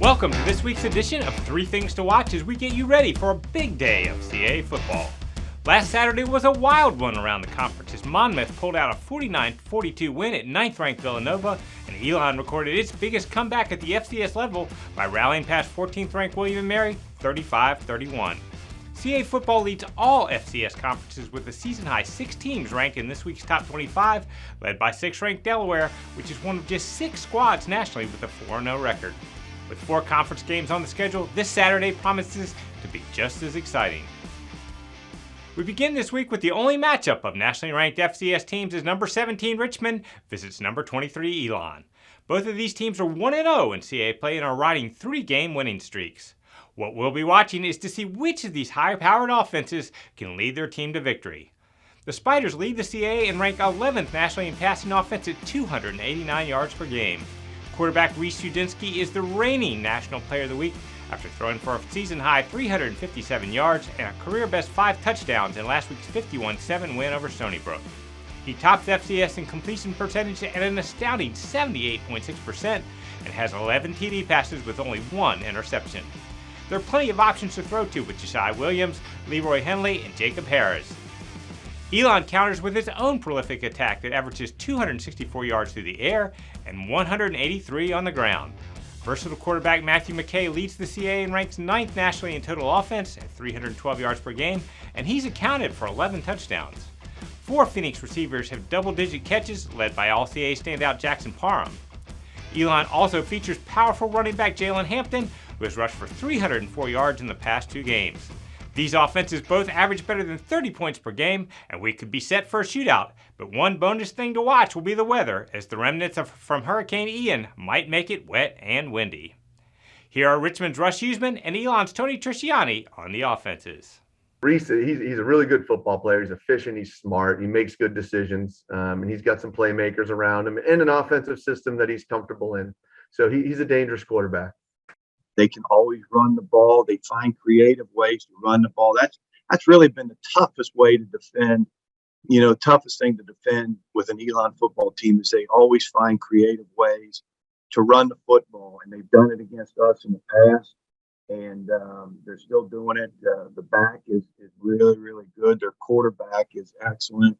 Welcome to this week's edition of 3 Things to Watch as we get you ready for a big day of CAA football. Last Saturday was a wild one around the conference as Monmouth pulled out a 49-42 win at 9th-ranked Villanova, and Elon recorded its biggest comeback at the FCS level by rallying past 14th-ranked William & Mary 35-31. CAA football leads all FCS conferences with a season-high 6 teams ranked in this week's top 25, led by 6th-ranked Delaware, which is one of just 6 squads nationally with a 4-0 record. With 4 conference games on the schedule, this Saturday promises to be just as exciting. We begin this week with the only matchup of nationally ranked FCS teams as number 17 Richmond visits number 23 Elon. Both of these teams are 1-0 in CAA play and are riding 3-game winning streaks. What we'll be watching is to see which of these high-powered offenses can lead their team to victory. The Spiders lead the CAA and rank 11th nationally in passing offense at 289 yards per game. Quarterback Reese Udinski is the reigning National Player of the Week after throwing for a season-high 357 yards and a career-best 5 touchdowns in last week's 51-7 win over Stony Brook. He tops FCS in completion percentage at an astounding 78.6% and has 11 TD passes with only 1 interception. There are plenty of options to throw to with Josiah Williams, Leroy Henley, and Jacob Harris. Elon counters with his own prolific attack that averages 264 yards through the air and 183 on the ground. Versatile quarterback Matthew McKay leads the CAA and ranks 9th nationally in total offense at 312 yards per game, and he's accounted for 11 touchdowns. 4 Phoenix receivers have double-digit catches, led by All-CAA standout Jackson Parham. Elon also features powerful running back Jalen Hampton, who has rushed for 304 yards in the past 2 games. These offenses both average better than 30 points per game, and we could be set for a shootout. But one bonus thing to watch will be the weather, as the remnants from Hurricane Ian might make it wet and windy. Here are Richmond's Russ Huseman and Elon's Tony Trisciani on the offenses. Reese, he's a really good football player. He's efficient, he's smart, he makes good decisions, and he's got some playmakers around him and an offensive system that he's comfortable in. So he's a dangerous quarterback. They can always run the ball. They find creative ways to run the ball. That's really been the toughest way to defend. Toughest thing to defend with an Elon football team is they always find creative ways to run the football, and they've done it against us in the past, and they're still doing it. The back is really, really good. Their quarterback is excellent.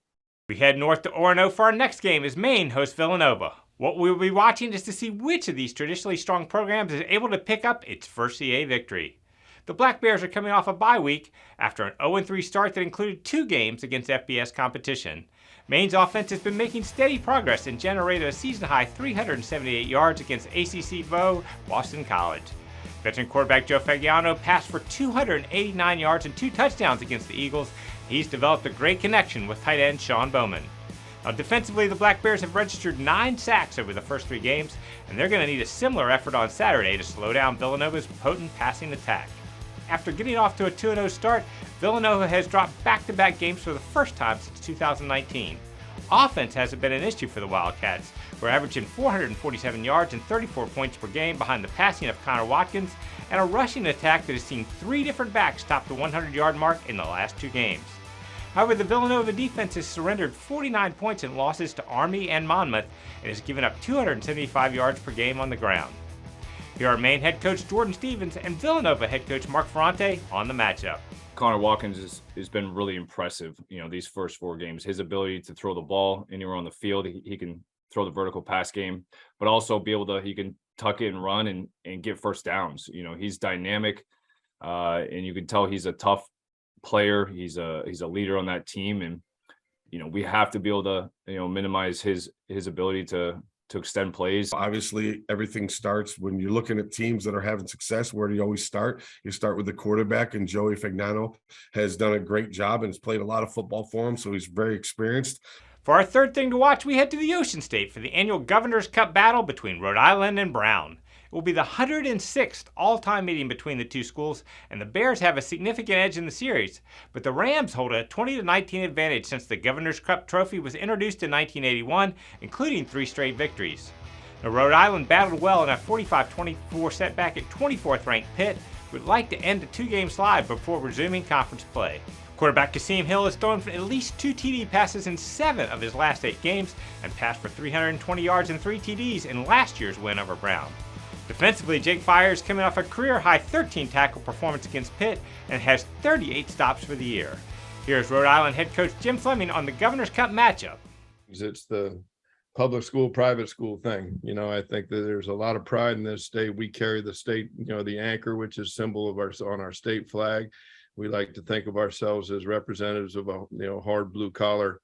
We head north to Orono for our next game as Maine hosts Villanova. What we will be watching is to see which of these traditionally strong programs is able to pick up its first CAA victory. The Black Bears are coming off a bye week after an 0-3 start that included 2 games against FBS competition. Maine's offense has been making steady progress and generated a season-high 378 yards against ACC foe Boston College. Veteran quarterback Joe Fagiano passed for 289 yards and 2 touchdowns against the Eagles. He's developed a great connection with tight end Sean Bowman. Now, defensively, the Black Bears have registered 9 sacks over the first 3 games, and they're going to need a similar effort on Saturday to slow down Villanova's potent passing attack. After getting off to a 2-0 start, Villanova has dropped back-to-back games for the first time since 2019. Offense hasn't been an issue for the Wildcats. We're averaging 447 yards and 34 points per game behind the passing of Connor Watkins and a rushing attack that has seen 3 different backs top the 100-yard mark in the last 2 games. However, the Villanova defense has surrendered 49 points in losses to Army and Monmouth and has given up 275 yards per game on the ground. Here are Maine head coach Jordan Stevens and Villanova head coach Mark Ferrante on the matchup. Connor Watkins has been really impressive, these first 4 games. His ability to throw the ball anywhere on the field, he can throw the vertical pass game, but also he can tuck it and run and get first downs. He's dynamic, and you can tell he's a tough player. He's a leader on that team, and we have to be able to minimize his ability to extend plays. Obviously, everything starts when you're looking at teams that are having success. Where do you always start? You start with the quarterback, and Joey Fagnano has done a great job and has played a lot of football for him, so he's very experienced. For our third thing to watch, we head to the Ocean State for the annual Governor's Cup battle between Rhode Island and Brown. It will be the 106th all-time meeting between the 2 schools, and the Bears have a significant edge in the series. But the Rams hold a 20-19 advantage since the Governor's Cup trophy was introduced in 1981, including 3 straight victories. Now, Rhode Island battled well in a 45-24 setback at 24th-ranked Pitt, would like to end the 2-game slide before resuming conference play. Quarterback Kasim Hill has thrown for at least 2 TD passes in 7 of his last 8 games and passed for 320 yards and 3 TDs in last year's win over Brown. Defensively, Jake Fires is coming off a career-high 13 tackle performance against Pitt and has 38 stops for the year. Here's Rhode Island head coach Jim Fleming on the Governor's Cup matchup. It's the public school, private school thing. I think that there's a lot of pride in this state. We carry the state, the anchor, which is symbol of on our state flag. We like to think of ourselves as representatives of a, hard blue collar,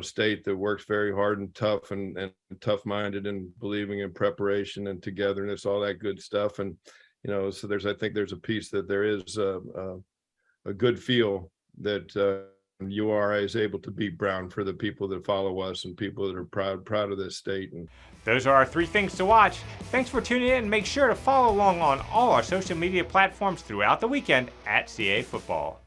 state that works very hard and tough and tough-minded and believing in preparation and togetherness, all that good stuff. And, so I think there's a piece that there is a good feel that URA is able to beat Brown for the people that follow us and people that are proud of this state. And those are our 3 things to watch. Thanks for tuning in, and make sure to follow along on all our social media platforms throughout the weekend at CA Football.